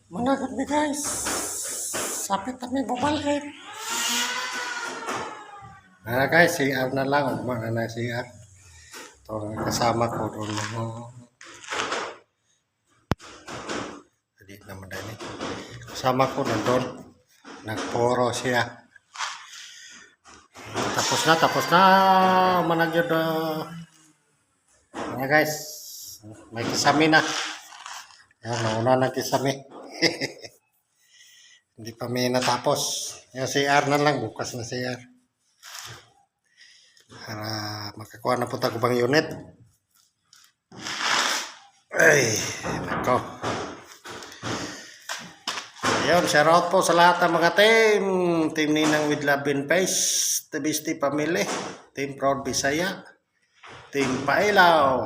Managot mi guys. Sapit kami babalik. Guys, CR na lang. Umana na CR. Ito kasama ko doon. Hindi naman dahil. Kasama ko doon. Nagporo siya. Tapos na. Managyod. Guys. May kisami na. Yan, nauna na kisami. Hindi pa may natapos. Yung CR na lang. Bukas na CR. Para makakuha na po tayo bang unit. Ay, nako. Ayun, shout out po sa lahat ng mga team. Team Ninang with Love and Peace. Tabisti Family. Team Proud Bisaya. Team Pailaw.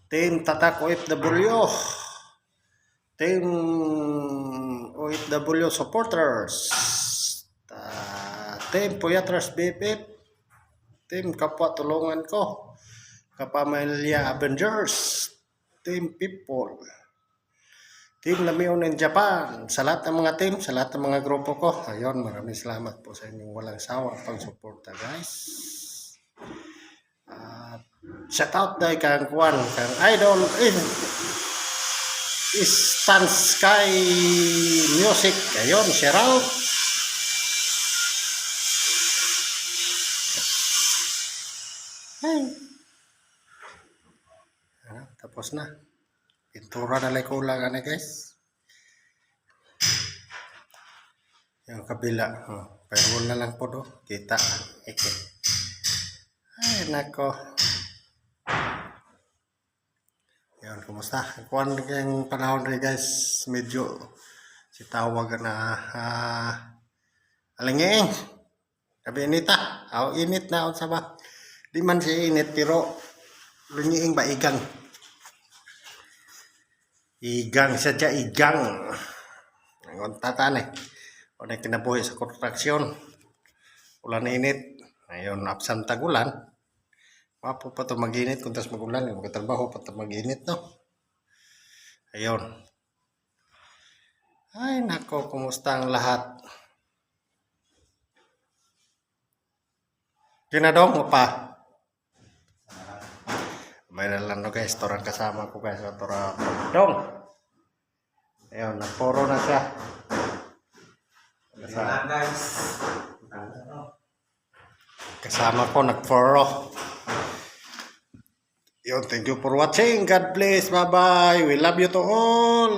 Team Tatak OFW. Team OFW Supporters. Team Puyatras BPF. Team Kapwa Tulungan Ko. Kapamilya Avengers. Team People. Team Lamion in Japan. Sa lahat ng mga team, sa lahat ng mga grupo ko. Ayun, maraming salamat po sa inyong walang sawa pag-suporta guys. Shout out dahil kang Kwan, kang Idol Stan Sky Music. Ayun, shout out. Hey. Tapos na. Pintura na lang kulang na guys. Yung kabila. Payroll na lang po do. Kita. Ay nako. Yan, kumusta? Kuwan yung panahon rin guys. Medyo sitawag na alinging. Sabi inita. Init na sa ba? Di man siya init pero lunyiing ba igang. Igang saja igang. Ang tatan eh. O na kinabuhi sa kontraksyon. Ulan na init. Ayun, absent tagulan. Mapo pa ito mag-init kung tas magulan. Magkatrabaho pa ito mag-init, no? Ayun. Ay, nako, kumusta ang lahat? Kinadong mo pa? May nalang no guys, torang kasama ko guys, torang dong. Ayun, nagporo na siya. Kasama ko nagporo. Yun, thank you for watching. God bless. Bye-bye. We love you to all.